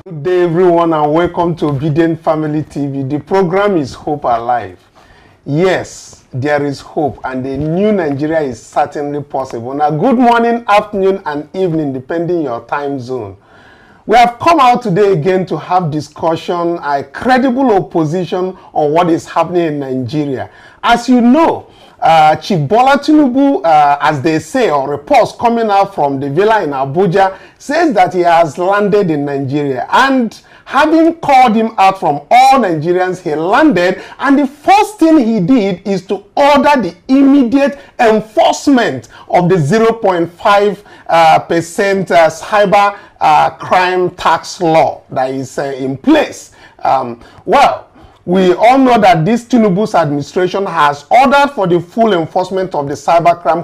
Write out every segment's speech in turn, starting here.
Good day, everyone, and welcome to Obidient Family TV. The program is Hope Alive. Yes, there is hope, and a new Nigeria is certainly possible. Now, good morning, afternoon, and evening, depending your time zone. We have come out today again to have discussion, a credible opposition on what is happening in Nigeria. As you know, Chief Tinubu, as they say, or reports coming out from the villa in Abuja, says that he has landed in Nigeria. And having called him out from all Nigerians, he landed. And the first thing he did is to order the immediate enforcement of the 0.5% cyber crime tax law that is in place. We all know that this Tinubu's administration has ordered for the full enforcement of the Cybercrime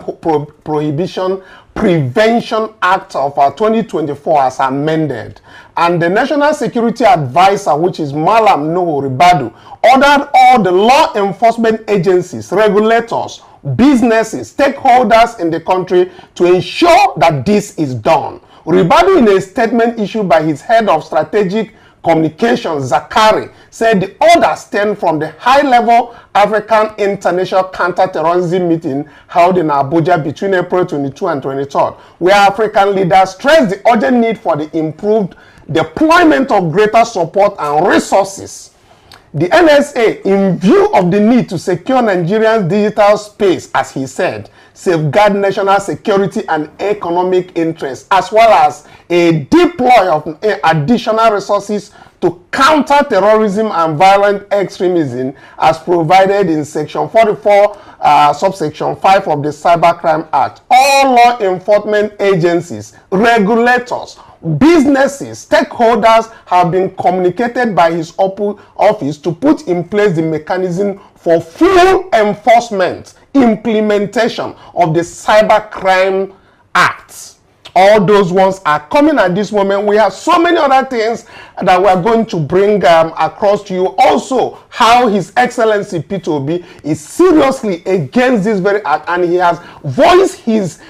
Prohibition Prevention Act of 2024 as amended. And the National Security Advisor, which is Malam Nuhu Ribadu, ordered all the law enforcement agencies, regulators, businesses, stakeholders in the country to ensure that this is done. Ribadu, in a statement issued by his head of strategic communications, Zakari, said the orders stem from the high-level African International Counter-Terrorism meeting held in Abuja between April 22 and 23rd, where African leaders stressed the urgent need for the improved deployment of greater support and resources. The NSA, in view of the need to secure Nigeria's digital space, as he said, safeguard national security and economic interests, as well as a deploy of additional resources to counter terrorism and violent extremism, as provided in Section 44, subsection 5 of the Cybercrime Act. All law enforcement agencies, regulators, businesses, stakeholders have been communicated by his office to put in place the mechanism for full enforcement, implementation of the Cybercrime Act. All those ones are coming at this moment. We have so many other things that we are going to bring across to you. Also, how His Excellency P2B is seriously against this very act, and he has voiced his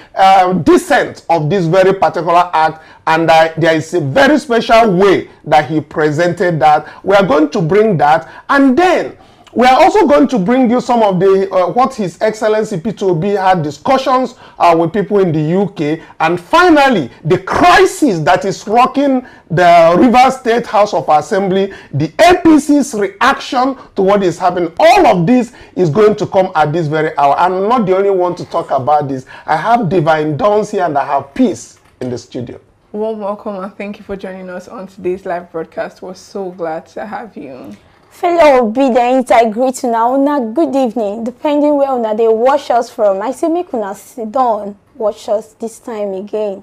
dissent of this very particular act, and there is a very special way that he presented that. We are going to bring that, and then we are also going to bring you some of the what His Excellency P2B had discussions with people in the UK. And finally, the crisis that is rocking the Rivers State House of Assembly, the APC's reaction to what is happening. All of this is going to come at this very hour. I'm not the only one to talk about this. I have Divine Dawns here, and I have Peace in the studio. Well, welcome, and thank you for joining us on today's live broadcast. We're so glad to have you. Fellow Obidient, I greet you now. Good evening, depending where una they watch us from. I say make una sit down, watch us this time again.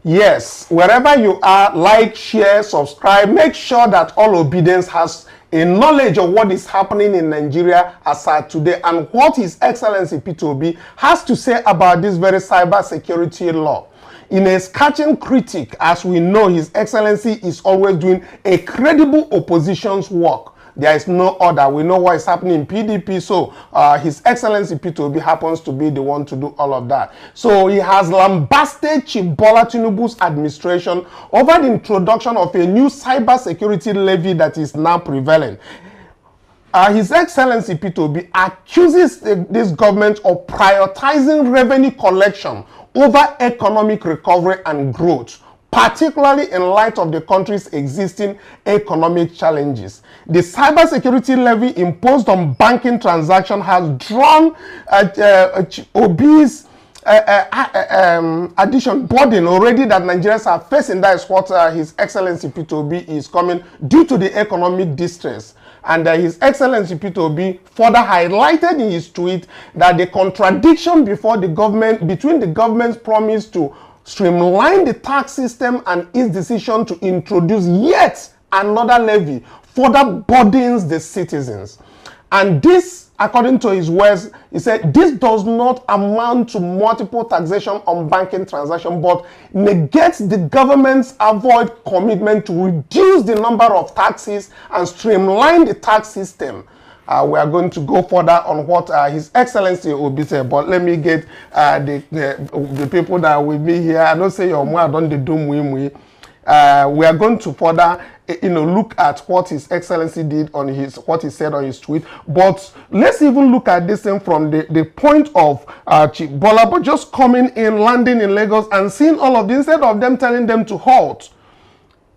Yes, wherever you are, like, share, subscribe. Make sure that all Obedience has a knowledge of what is happening in Nigeria as at today, and what His Excellency P2B has to say about this very cyber security law. In a scathing critic, as we know, His Excellency is always doing a credible opposition's work. There is no order. We know what is happening in PDP, so His Excellency P2B happens to be the one to do all of that. So he has lambasted Chief Tinubu's administration over the introduction of a new cyber security levy that is now prevalent. His Excellency P2B accuses this government of prioritizing revenue collection over economic recovery and growth, particularly in light of the country's existing economic challenges. The cybersecurity levy imposed on banking transactions has drawn Obi's addition burden already that Nigerians are facing. That is what His Excellency P2B is coming due to the economic distress. And His Excellency P2B further highlighted in his tweet that the contradiction between the government's promise to streamline the tax system and its decision to introduce yet another levy further burdens the citizens. And this, according to his words, he said, this does not amount to multiple taxation on banking transactions, but negates the government's avoid commitment to reduce the number of taxes and streamline the tax system. We are going to go further on what His Excellency will be saying, but let me get the people that are with me here. I don't say your mother don't do me. we are going to further look at what His Excellency did on what he said on his tweet. But let's even look at this thing from the point of Chief Bola, but just coming in, landing in Lagos and seeing all of this, instead of them telling them to halt,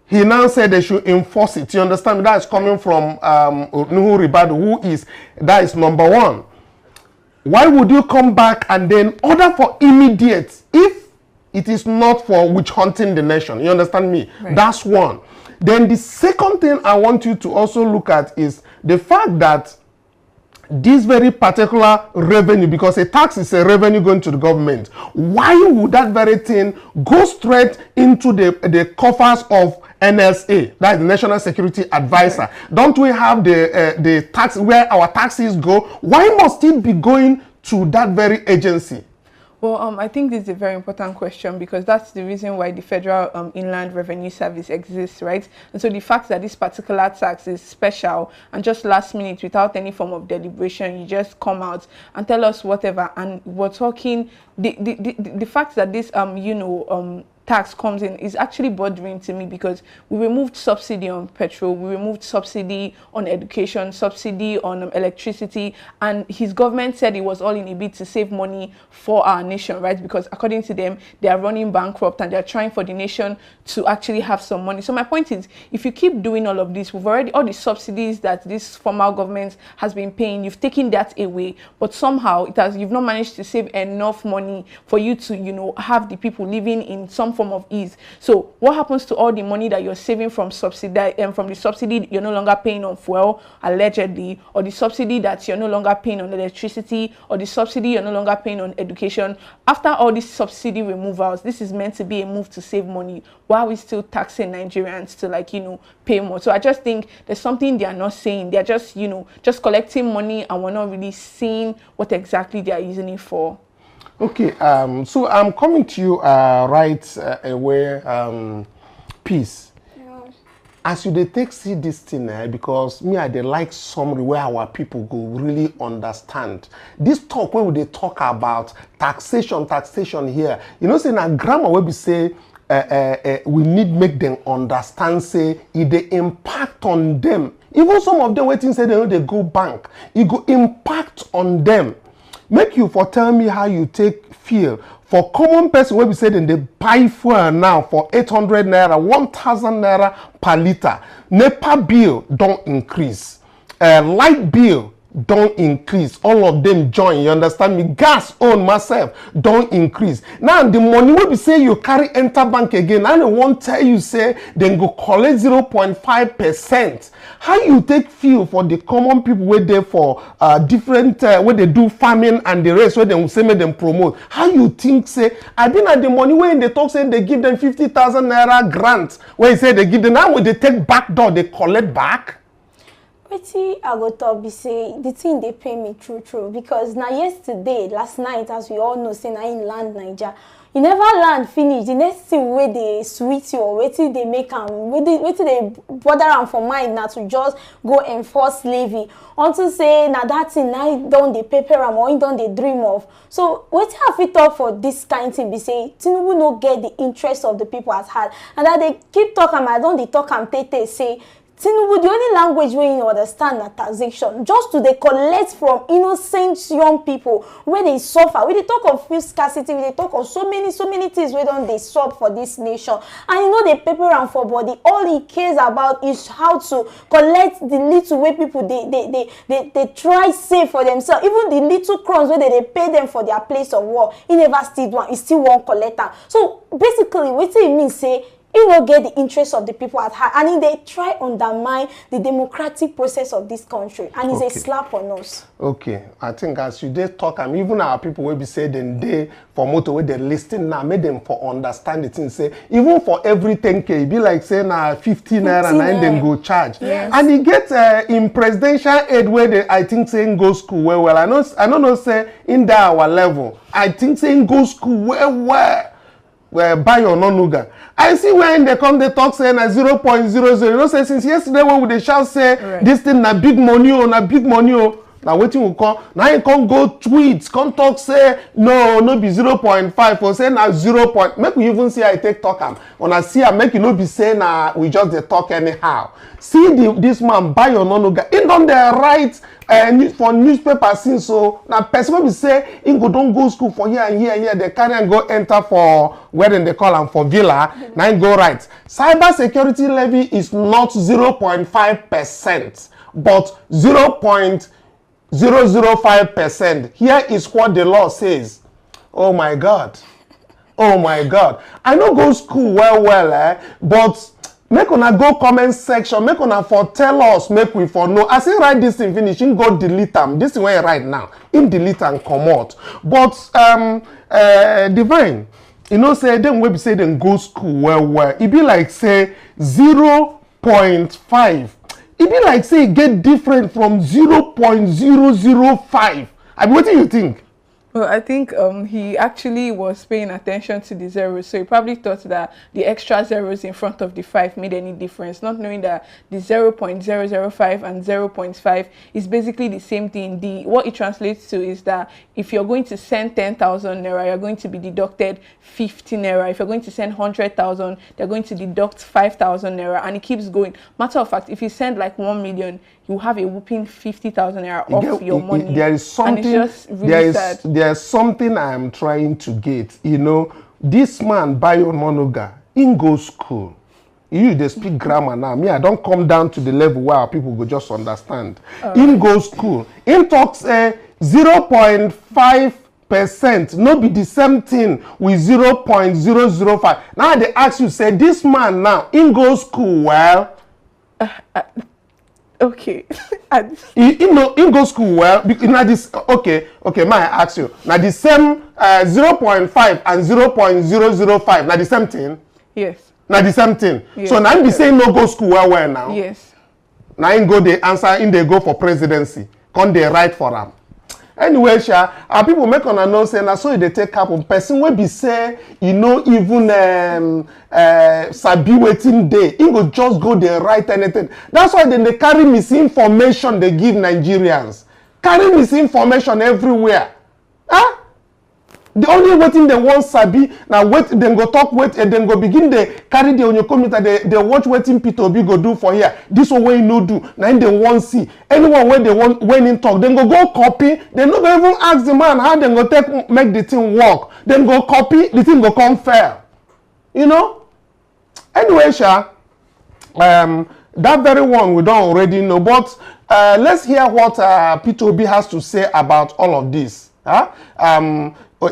he now said they should enforce it. You understand me? That is coming from Nuhu Ribadu, that is number one. Why would you come back and then order for immediate if it is not for witch hunting the nation? You understand me? Right. That's one. Then the second thing I want you to also look at is the fact that this very particular revenue, because a tax is a revenue going to the government, why would that very thing go straight into the coffers of NSA, that is the National Security Advisor? Right. Don't we have the tax where our taxes go? Why must it be going to that very agency? Well, I think this is a very important question, because that's the reason why the Federal Inland Revenue Service exists, right? And so the fact that this particular tax is special and just last minute without any form of deliberation, you just come out and tell us whatever, and we're talking the fact that this tax comes in is actually bothering to me, because we removed subsidy on petrol, we removed subsidy on education, subsidy on electricity, and his government said it was all in a bid to save money for our nation, right? Because according to them, they are running bankrupt and they're trying for the nation to actually have some money. So my point is, if you keep doing all of this, we've already, all the subsidies that this former government has been paying, you've taken that away, but somehow you've not managed to save enough money for you to, have the people living in some form of ease. So what happens to all the money that you're saving from from the subsidy you're no longer paying on fuel, allegedly, or the subsidy that you're no longer paying on electricity, or the subsidy you're no longer paying on education? After all these subsidy removals, this is meant to be a move to save money. Why are we still taxing Nigerians to pay more? So I just think there's something they are not saying. They're just just collecting money, and we're not really seeing what exactly they are using it for. Okay, so I'm coming to you right away, Peace. Yeah. As you take see this thing, because me, I like summary where our people go really understand. This talk, when they talk about taxation here, say na grammar where we say we need make them understand, say, if they impact on them. Even some of them waiting say they go bank, it go impact on them. Make you for tell me how you take feel for common person where we say then they buy fuel now for 800 naira, 1,000 naira per liter. NEPA bill don't increase. Light bill don't increase. All of them join. You understand me? Gas on myself don't increase. Now the money will be say you carry enter bank again. I don't want tell you say then go collect 0.5%. How you take feel for the common people where they for different where they do farming and the rest where they will say make them promote? How you think say I been at the money where they talk say they give them 50,000 naira grant where you say they give them, now when they take back door they collect back? Wetin I go talk be say the thing they pay me true, because now yesterday, last night, as we all know, say na in land Niger, you never land finish. The next thing where they sweet you or wetin they make am, wetin they bother am for mind now to just go enforce levy unto say na that thing now don dey paper am or don dey dream of. So wetin I fit talk for this kind thing be say Tinubu no get the interest of the people at heart, and that they keep talking am, I don dey talk am tey say Tinubu, the only language where you understand na taxation, just to they collect from innocent young people where they suffer. We they talk of food scarcity, we they talk of so many things where don't they sub for this nation. And they paper and for body. All he cares about is how to collect the little way people they try save for themselves. Even the little crumbs where they pay them for their place of work, he never still one, he still won't collect them. So basically, what it means say he will get the interest of the people at heart, and they try undermine the democratic process of this country, and it's a slap on us. Okay, I think as you did talk, and even our people will be saying then they for motorway they listing now, made them for understand it and say even for every 10K, it be like saying 50 naira and then go charge. Yes. And he gets in presidential aid where they I think saying go school well. I don't know say in that our level. I think saying go school well. Where buy or no nuga. I see when they come, they talk saying at 0.00. You know, say since yesterday when they shall say right, this thing na big money or na big money. Now waiting will come. Now you can't go tweets, can't talk say no be 0.5 or say now 0. Make we even see I take talk am. When I see I make you no be say now we just dey talk anyhow. See this man buy your no-no. He don't dey write for newspaper since so now person will be say he don't go school for here and here and here. They carry and go enter for where then they call him for villa. Now he go right. Cyber security levy is not 0.5%, but 0.005%. Here is what the law says. Oh my God. Oh my God. I know go school well, but make una go comment section, make una for tell us, make we for know. As he write this thing finish, him go delete them. This is where he write now. Him delete and come out. But Divine, you know, say them we be say them go school well. It be like say 0.5. It be like say it get different from 0.005. I mean, what do you think? Well, I think he actually was paying attention to the zeros, so he probably thought that the extra zeros in front of the 5 made any difference, not knowing that the 0.005 and 0.5 is basically the same thing. What it translates to is that if you're going to send 10,000 naira, you're going to be deducted 50 naira. If you're going to send 100,000, they're going to deduct 5,000 naira, and it keeps going. Matter of fact, if you send like 1 million, you have a whooping 50,000 naira off your money. There is something. And it's just really sad. There's something I am trying to get. You know, this man Bayo Monoga in go school. You they speak grammar now. Me, I don't come down to the level where people go just understand. In go school. In talks 0.5%. No be the same thing with 0.005. Now they ask you, say this man now in go school well. Okay. you know, in go school well. Now this okay. May I ask you? Now the same 0.5 and 0.005. Now the same thing. Yes. Now the same thing. Yes. So now be saying no go school well now. Yes. Now in go they answer in they go for presidency. Come they write for them. Anyway, people make on a know say na so they take up on person will be say you know even sabi waiting day. He go just go they write anything. That's why then they carry misinformation they give Nigerians. Carry misinformation everywhere. Huh? The only waiting they want sabi now wait then go talk wait and then go begin they carry the on your computer they watch waiting Peter Obi go do for here. This one way no do. Now they want see anyone when they want when in talk then go copy. They no go even ask the man how they go make the thing work. Then go copy the thing go come fair. You know. Anyway, that very one we don't already know. But let's hear what Peter Obi has to say about all of this. Huh?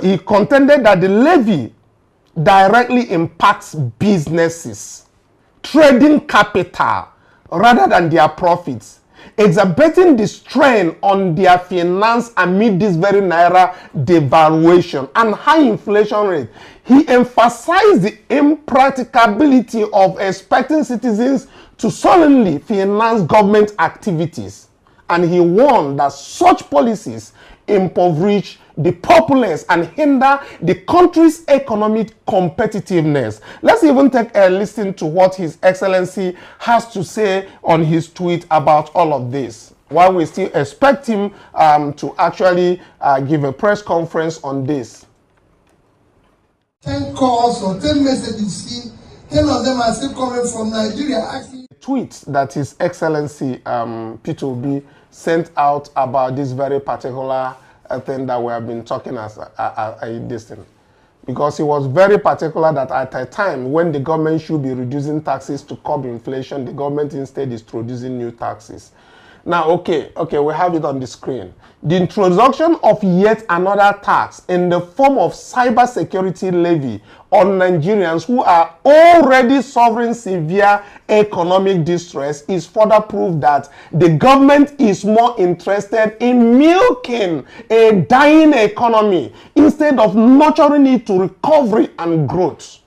He contended that the levy directly impacts businesses, trading capital, rather than their profits, exacerbating the strain on their finance amid this very naira devaluation and high inflation rate. He emphasized the impracticability of expecting citizens to solely finance government activities, and he warned that such policies impoverish the populace and hinder the country's economic competitiveness. Let's even take a listen to what His Excellency has to say on his tweet about all of this, while we still expect him to actually give a press conference on this. 10 calls or 10 messages, 10 of them are still coming from Nigeria asking. Tweet that His Excellency Peter Obi sent out about this very particular thing that we have been talking as this thing, because he was very particular that at a time when the government should be reducing taxes to curb inflation, the government instead is introducing new taxes. Now, okay, we have it on the screen. The introduction of yet another tax in the form of cyber security levy on Nigerians who are already suffering severe economic distress is further proof that the government is more interested in milking a dying economy instead of nurturing it to recovery and growth.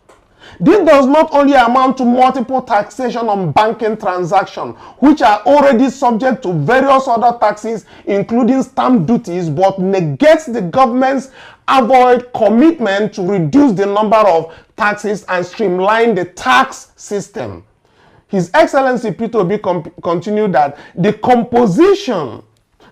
This does not only amount to multiple taxation on banking transactions, which are already subject to various other taxes, including stamp duties, but negates the government's avowed commitment to reduce the number of taxes and streamline the tax system. His Excellency Peter Obi continued that the composition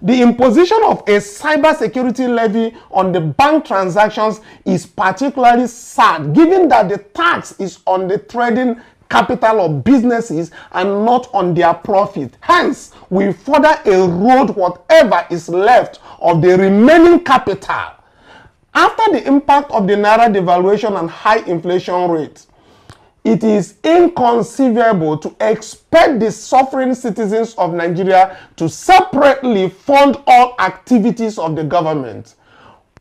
The imposition of a cybersecurity levy on the bank transactions is particularly sad, given that the tax is on the trading capital of businesses and not on their profit. Hence, we further erode whatever is left of the remaining capital. After the impact of the naira devaluation and high inflation rate, it is inconceivable to expect the suffering citizens of Nigeria to separately fund all activities of the government.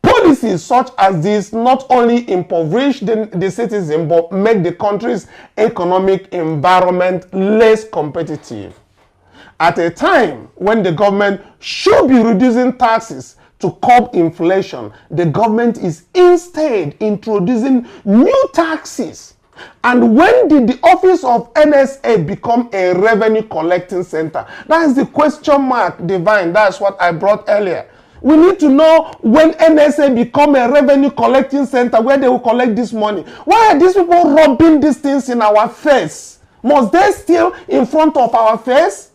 Policies such as this not only impoverish the citizen but make the country's economic environment less competitive. At a time when the government should be reducing taxes to curb inflation, the government is instead introducing new taxes. And when did the office of NSA become a revenue collecting center? That is the question mark, Divine. That's what I brought earlier. We need to know when NSA become a revenue collecting center where they will collect this money. Why are these people rubbing these things in our face? Must they still in front of our face?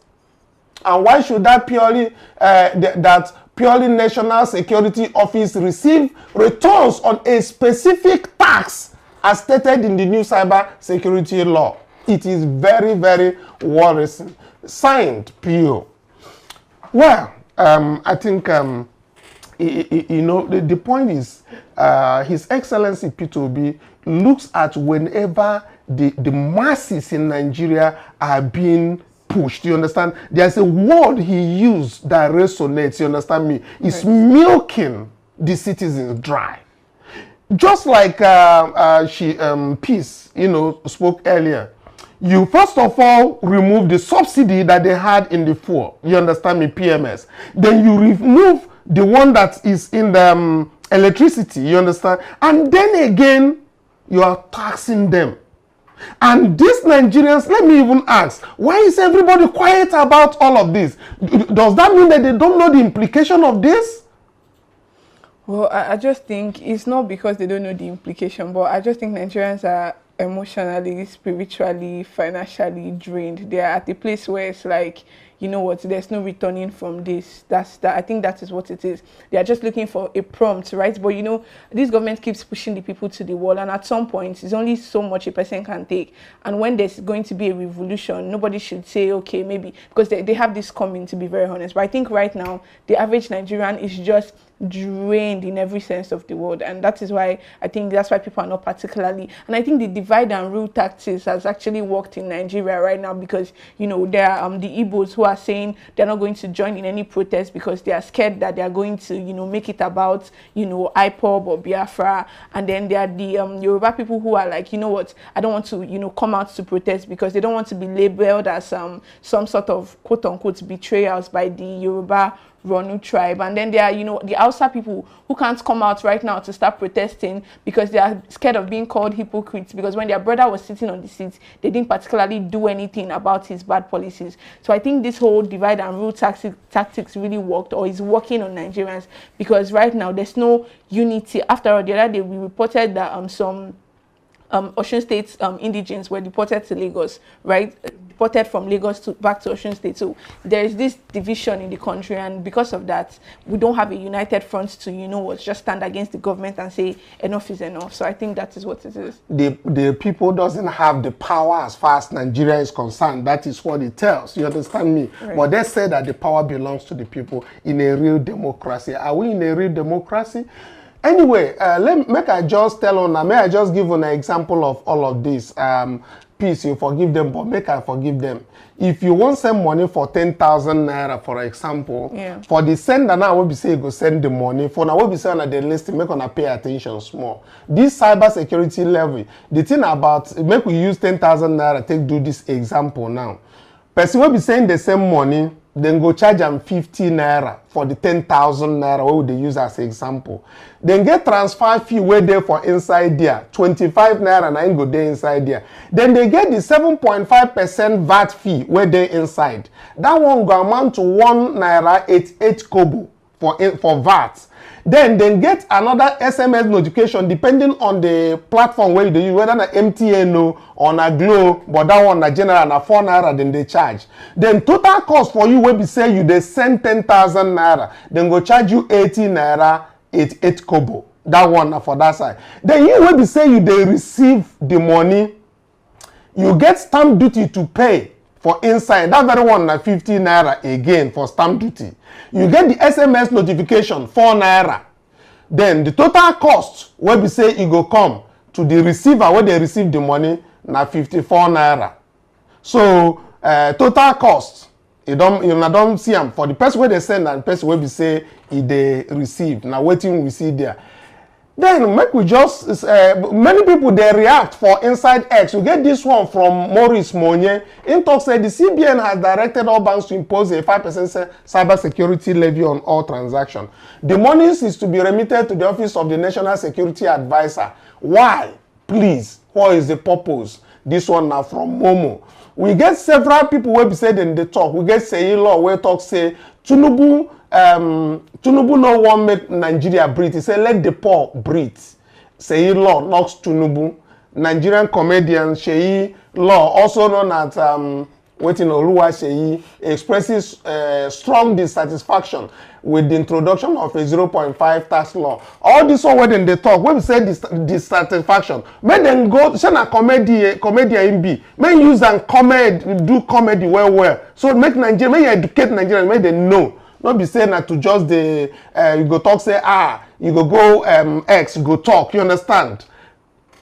And why should that purely National Security Office receive returns on a specific tax as stated in the new cyber security law? It is very, very worrisome. Signed, P.O. Well, I think, you know, the point is, His Excellency P2B looks at whenever the masses in Nigeria are being pushed. You understand? There's a word he used that resonates. You understand me? It's milking the citizens dry. Just like Peace, you know, spoke earlier. You first of all remove the subsidy that they had in the fuel. You understand me? PMS. Then you remove the one that is in the electricity. You understand? And then again, you are taxing them. And these Nigerians, let me even ask, why is everybody quiet about all of this? Does that mean that they don't know the implication of this? Well, I just think it's not because they don't know the implication, but I just think Nigerians are emotionally, spiritually, financially drained. They are at a place where it's like, you know what, there's no returning from this. I think that is what it is. They are just looking for a prompt, right? But you know, this government keeps pushing the people to the wall, and at some point, it's only so much a person can take. And when there's going to be a revolution, nobody should say, okay, maybe, because they have this coming, to be very honest. But I think right now, the average Nigerian is just drained in every sense of the word, and that is why I think that's why people are not particularly, and I think the divide and rule tactics has actually worked in Nigeria right now, because you know there are the Igbos who are saying they're not going to join in any protest because they are scared that they are going to, you know, make it about, you know, IPOB or Biafra. And then there are the Yoruba people who are like, you know what, I don't want to, you know, come out to protest because they don't want to be labeled as some sort of quote unquote betrayals by the Yoruba Ronu tribe. And then there are, you know, the Hausa people who can't come out right now to start protesting because they are scared of being called hypocrites, because when their brother was sitting on the seat, they didn't particularly do anything about his bad policies. So I think this whole divide and rule tactics really worked, or is working on Nigerians, because right now there's no unity. After all, the other day we reported that some Osun State indigents were deported to Lagos, right? Deported from Lagos back to Osun State. So there is this division in the country, and because of that, we don't have a united front to, you know what, just stand against the government and say enough is enough. So I think that is what it is. The people doesn't have the power as far as Nigeria is concerned. That is what it tells. You understand me? Right. But they say that the power belongs to the people in a real democracy. Are we in a real democracy? Anyway, make I just tell on, may I just give an example of all of this. Peace, you forgive them, but make I forgive them. If you want send money for 10,000 naira, for example, for the sender now, I will be say you go send the money. For now, we be saying that the list, make on pay attention small. This cyber security level, the thing about, make we use 10,000 naira, take do this example now. Person will be saying the same money, then go charge them 50 naira for the 10,000 naira, what would they use as example. Then get transfer fee where there for inside there, 25 naira and I go there inside there. Then they get the 7.5% VAT fee where they inside. That one go amount to 1 naira 88 kobo for VAT. Then get another SMS notification depending on the platform where you use, whether na MTN or na Glo, but that one na general na 4 naira then they charge. Then total cost for you will be say you they send 10,000 naira, then go charge you 80 naira 88 kobo. That one for that side. Then you will be say you they receive the money, you get stamp duty to pay for inside. That very one na 50 naira again for stamp duty. You get the SMS notification 4 naira. Then the total cost will be say it go come to the receiver where they receive the money na 54 naira. So total cost you don't see them for the person where they send and the person will be say they receive. Now waiting we see there. Then make we just many people they react for inside X. We get this one from Maurice Monye. In talk said the CBN has directed all banks to impose a 5% cyber security levy on all transactions. The monies is to be remitted to the Office of the National Security Advisor. Why? Please, what is the purpose? This one now from Momo. We get several people where be said in the talk. We get say law where talk say Tinubu no want make Nigeria breathe. He say let the poor breathe. Say law knocks Tinubu. Nigerian comedian Sheyi Law, also known as Wetin Oluwa Sheyi, expresses strong dissatisfaction with the introduction of a 0.5 tax law. All this one when they talk, when we say dissatisfaction, may then go send a comedian be, may use and do comedy well. So make Nigeria, may educate Nigerians, may they know. Not be saying that to just the you go talk say you go X, you go talk, you understand?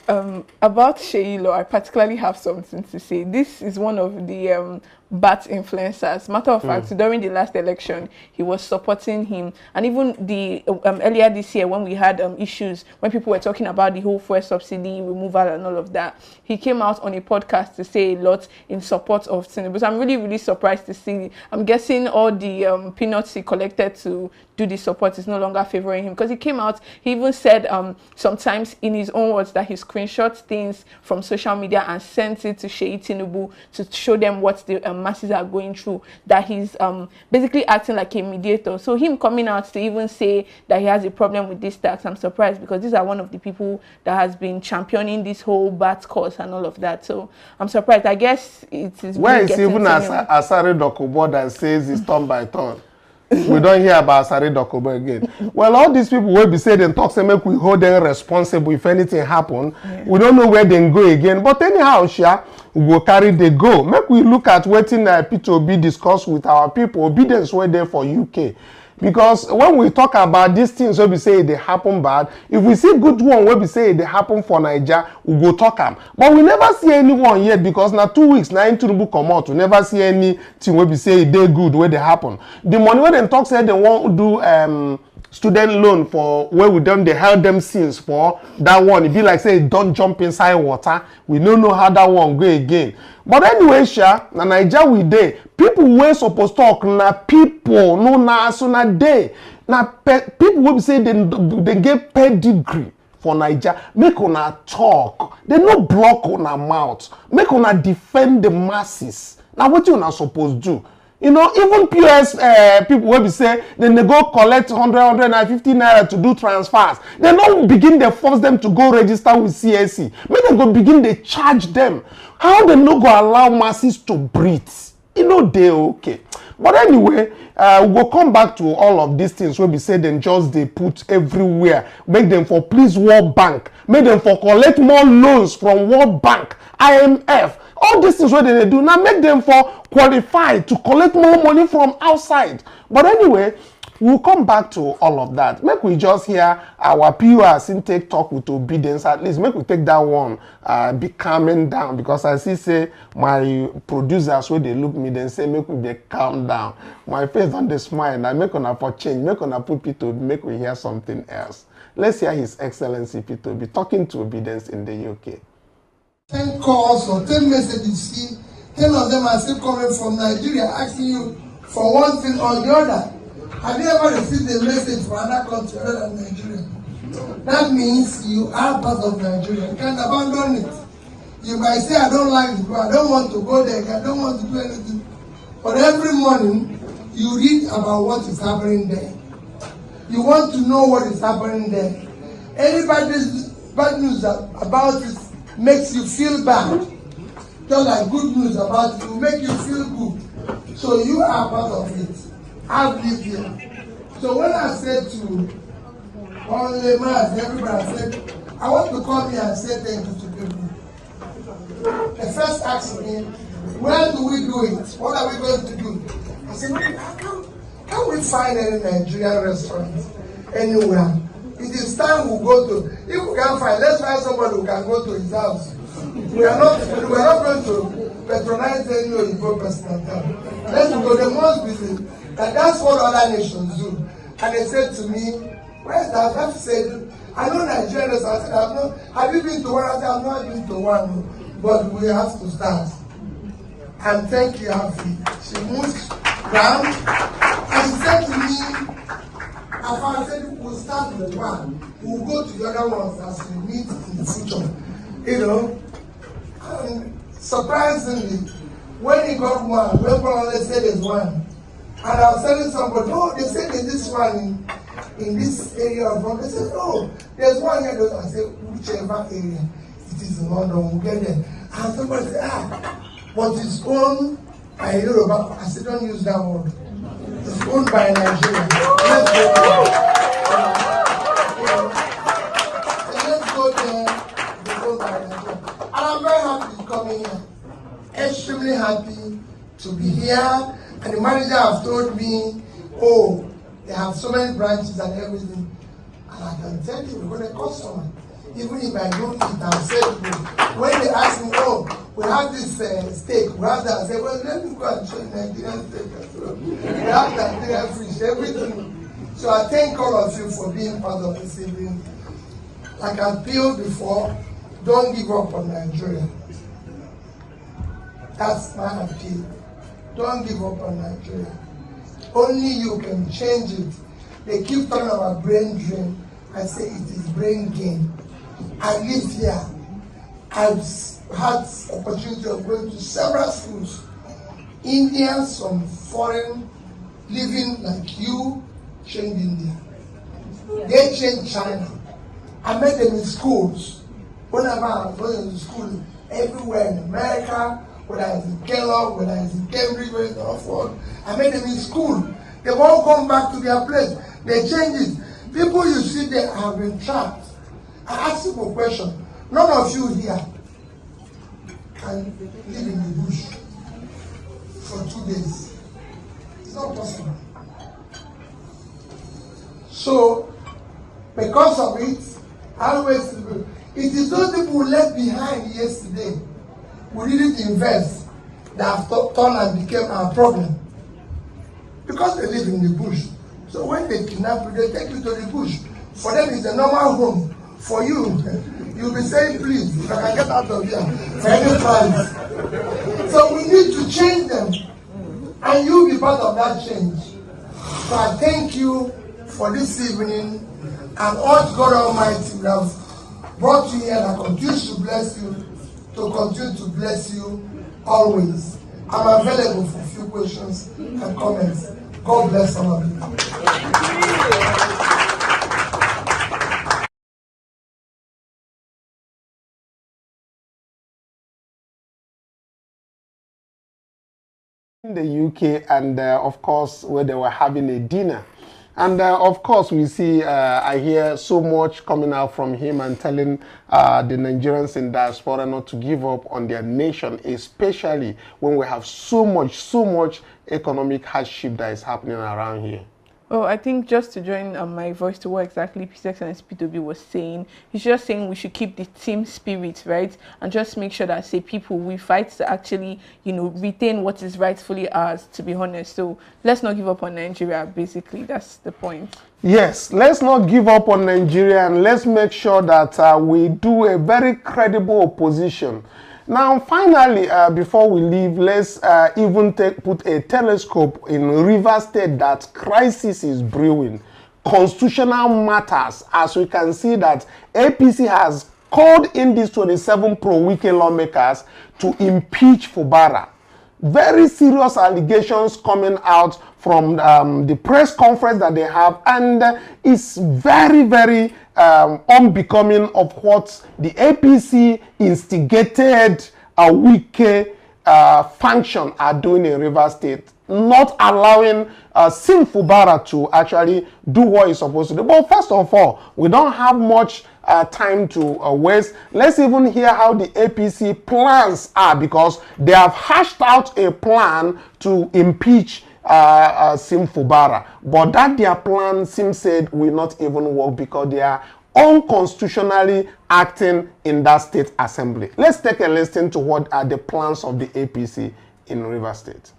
About Sheyi Law, I particularly have something to say. This is one of the bad influencers. Matter of fact, during the last election, he was supporting him. And even the earlier this year, when we had issues, when people were talking about the whole fuel subsidy removal and all of that, he came out on a podcast to say a lot in support of Tinubu. So I'm really, really surprised to see. I'm guessing all the peanuts he collected to do the support is no longer favoring him, because he came out, he even said sometimes in his own words that he screenshots things from social media and sent it to Sheyi Tinubu to show them what the masses are going through, that he's basically acting like a mediator. So him coming out to even say that he has a problem with this tax, I'm surprised, because these are one of the people that has been championing this whole bad cause and all of that. So I'm surprised. I guess it is. Where is even Asare Dokubo that says it's turn by turn? We don't hear about Asare Dokubo again. Well, all these people will be saying and talk, say make we hold them responsible if anything happen. Yeah. We don't know where they go again. But anyhow, we will carry the go. Make we look at what P2B discuss with our people. Obedience were there for UK. Because when we talk about these things where we say they happen bad, if we see good one where we say they happen for Nigeria, we go talk them. But we never see anyone yet, because now 2 weeks, now in Tinubu come out, we never see anything where we say they good where they happen. The money where they talk say they want to do student loan for where we done, they held them since for that one. It be like say don't jump inside water. We don't know how that one go again. But anyway, na Nigeria we dey. People wey suppose talk na people, no na so na dey. Na people wey be say they get pedigree for Nigeria. Make una talk. They no block una mouth. Make una defend the masses. Na what you una suppose do. You know, even POS people will be say then they go collect 150 naira to do transfers. They don't begin to force them to go register with CSC. Make them go begin to charge them. How they no go allow masses to breathe? You know they okay. But anyway, we'll come back to all of these things where we say them just they put everywhere. Make them for please World Bank. Make them for collect more loans from World Bank, IMF. All these things what they do now make them for qualify to collect more money from outside. But anyway, we'll come back to all of that. Make we just hear our POS intake talk with Obedience. At least make we take that one be calming down, because I see say my producers when they look me then say make we be calm down. My face on the smile. I make on for change. Make on put P2B. Make we hear something else. Let's hear His Excellency P2B talking to Obedience in the UK. 10 calls or 10 messages, see, 10 of them are still coming from Nigeria asking you for one thing or the other. Have you ever received a message from another country other than Nigeria? That means you are part of Nigeria. You can't abandon it. You might say, I don't like it, I don't want to go there, I don't want to do anything. But every morning, you read about what is happening there. You want to know what is happening there. Anybody's bad news about it makes you feel bad. Just like good news about it will make you feel good. So you are part of it. I've lived here. So when I said to all the man, everybody, I said, I want to come here and say thank you to people. They first asked me, where do we do it? What are we going to do? I said, can we find any Nigerian restaurant anywhere? It is time we go to. If we can't find, let's find somebody who can go to his house. We are not going to patronize any Oyibo person. Let's go. They must be. And that's what other nations do. And they said to me, where's that? I said, I know Nigerians. I said, have you been to one? I said, I've not been to one. But we have to start. And thank you, Afi. She moved round and she said to me, I said, we'll start with one. We'll go to the other ones as we meet in the future. You know? And surprisingly, when he got one, when they said there's one, and I was telling somebody, oh, they said there's this one in this area of London. They said, oh, there's one here. I said, whichever area it is in London, we'll get there. And somebody said, but it's owned by Yoruba. I said, don't use that word. It's owned by Nigeria. Let's go there. Let's go there. It's owned by Nigeria. And I'm very happy coming here. Extremely happy to be here. And the manager has told me, oh, they have so many branches and everything. And I can tell you, we're going to cost someone. Even if I don't eat, I'm said, when they ask me, oh, we have this steak, we have that, I say, well, let me go and show you Nigerian steak as well. We have Nigerian fish, everything. So I thank all of you for being part of this evening. Like I appealed before, don't give up on Nigeria. That's my appeal. Don't give up on Nigeria. Only you can change it. They keep talking about brain drain. I say it is brain gain. I live here. I've had opportunity of going to several schools. Indians from foreign living like you changed India. They changed China. I met them in schools. Whenever I was going to school, everywhere in America, whether it's in Kellogg, whether it's in Cambridge, whether it's in Oxford, I met them in school. They've all come back to their place. They changed it. People you see there have been trapped. I ask you a question. None of you here can live in the bush for 2 days. It's not possible. So, because of it, it is those people left behind yesterday who didn't invest that have turned and became our problem. Because they live in the bush. So when they kidnap you, they take you to the bush. For them, it's a normal home. For you, you'll be saying, please, if I can get out of here, for any price. So we need to change them. And you'll be part of that change. So I thank you for this evening. And all God Almighty will have brought you here and continues to bless you, to continue to bless you always. I'm available for a few questions and comments. God bless all of you. In the UK, and of course where they were having a dinner, and of course we see I hear so much coming out from him and telling the Nigerians in diaspora not to give up on their nation, especially when we have so much economic hardship that is happening around here. Oh, I think just to join my voice to what exactly P6 and SPW was saying, he's just saying we should keep the team spirit, right? And just make sure that, say, people, we fight to actually, you know, retain what is rightfully ours, to be honest. So let's not give up on Nigeria, basically. That's the point. Yes, let's not give up on Nigeria, and let's make sure that we do a very credible opposition. Now, finally, before we leave, let's even put a telescope in Rivers State that crisis is brewing. Constitutional matters, as we can see that APC has called in these 27 pro-Wike lawmakers to impeach Fubara. very serious allegations coming out from the press conference that they have, and it's very, very unbecoming of what the APC instigated Wike function are doing in Rivers State, not allowing Sim Fubara to actually do what he's supposed to do. But first of all, we don't have much time to waste. Let's even hear how the APC plans are, because they have hashed out a plan to impeach Sim Fubara. But that their plan, Sim said, will not even work because they are unconstitutionally acting in that state assembly. Let's take a listen to what are the plans of the APC in Rivers State.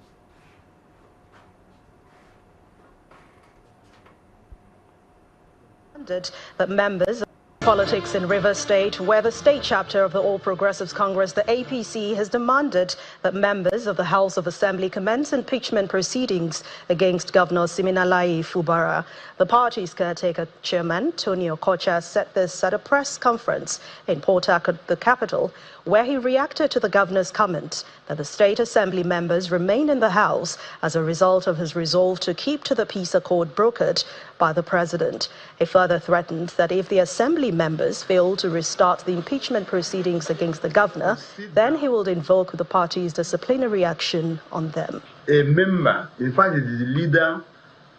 That members of politics in Rivers State, where the state chapter of the All Progressives Congress, the APC, has demanded that members of the House of Assembly commence impeachment proceedings against Governor Siminalayi Fubara. The party's caretaker chairman, Tony Okocha, said this at a press conference in Port Harcourt, the capital, where he reacted to the governor's comment that the state assembly members remain in the House as a result of his resolve to keep to the peace accord brokered by the president. He further threatened that if the assembly members fail to restart the impeachment proceedings against the governor, then he will invoke the party's disciplinary action on them. A member, in fact, is the leader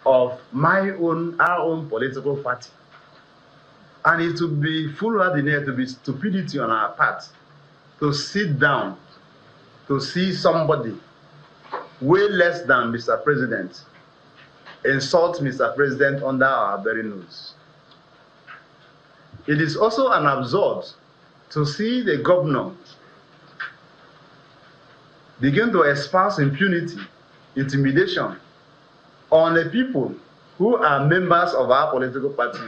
of our own political party. And it would be foolhardy to be stupidity on our part to sit down to see somebody way less than Mr. President insult Mr. President under our very nose. It is also an absurd to see the governor begin to espouse impunity, intimidation on the people who are members of our political party,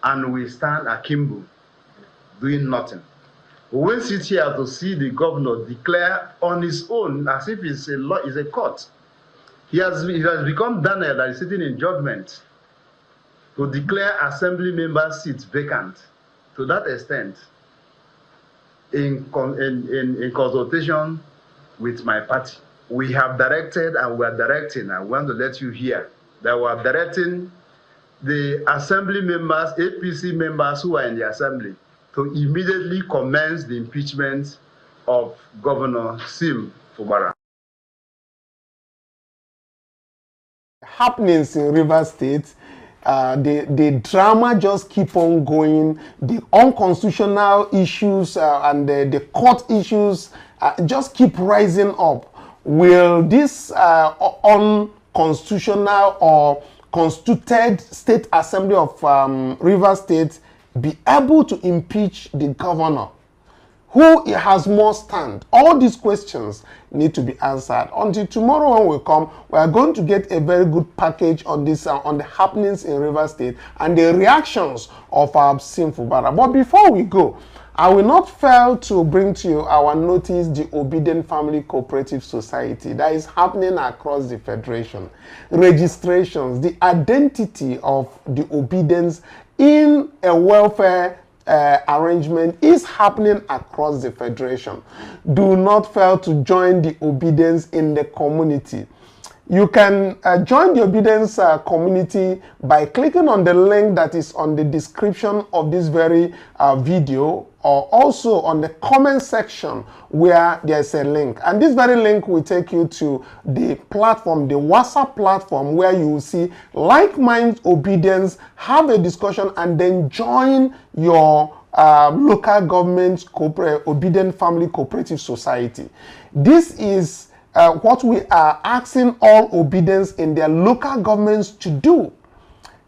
and we stand akimbo doing nothing. We will sit here to see the governor declare on his own as if it's a court. He has become Daniel that is sitting in judgment to declare assembly member seats vacant. To that extent, in consultation with my party, we have directed and we are directing, I want to let you hear, that we are directing the assembly members, APC members who are in the assembly, to immediately commence the impeachment of Governor Sim Fubara. Happenings in Rivers State, the drama just keep on going. The unconstitutional issues and the court issues just keep rising up. Will this unconstitutional or constituted State Assembly of Rivers State be able to impeach the governor? Who has more stand? All these questions need to be answered. Until tomorrow when we come, we are going to get a very good package on this, on the happenings in Rivers State and the reactions of Sim Fubara. But before we go, I will not fail to bring to you our notice, the Obidient Family Cooperative Society that is happening across the Federation. Registrations, the identity of the Obedience in a welfare arrangement is happening across the Federation. Do not fail to join the Obedience in the community. You can join the Obedience community by clicking on the link that is on the description of this very video, or also on the comment section where there's a link. And this very link will take you to the platform, the WhatsApp platform, where you will see like-minded Obedience, have a discussion, and then join your local government Obedient Family Cooperative Society. This is what we are asking all Obedience in their local governments to do.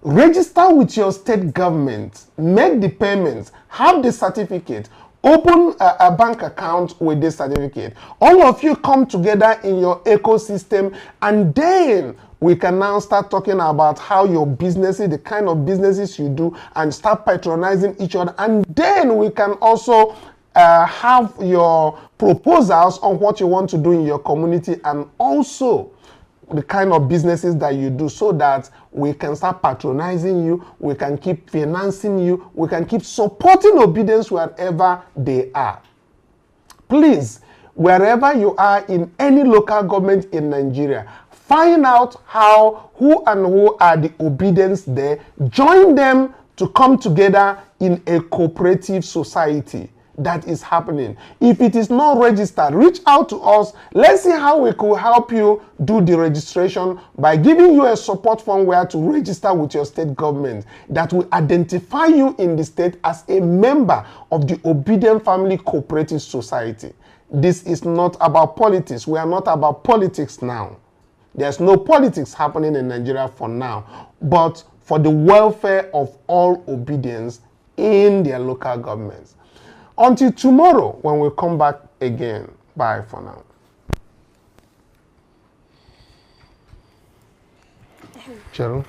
Register with your state government, make the payments, have the certificate, open a bank account with this certificate. All of you come together in your ecosystem, and then we can now start talking about how your businesses, the kind of businesses you do, and start patronizing each other. And then we can also have your proposals on what you want to do in your community, and also the kind of businesses that you do, so that we can start patronizing you, we can keep financing you, we can keep supporting Obedience wherever they are. Please, wherever you are in any local government in Nigeria, find out who are the Obedients there, join them to come together in a cooperative society. That is happening. If it is not registered, reach out to us. Let's see how we could help you do the registration by giving you a support form where to register with your state government that will identify you in the state as a member of the Obidient Family Cooperative Society. This is not about politics. We are not about politics now. There's no politics happening in Nigeria for now, but for the welfare of all Obedients in their local governments. Until tomorrow, when we come back again. Bye for now. Cheryl?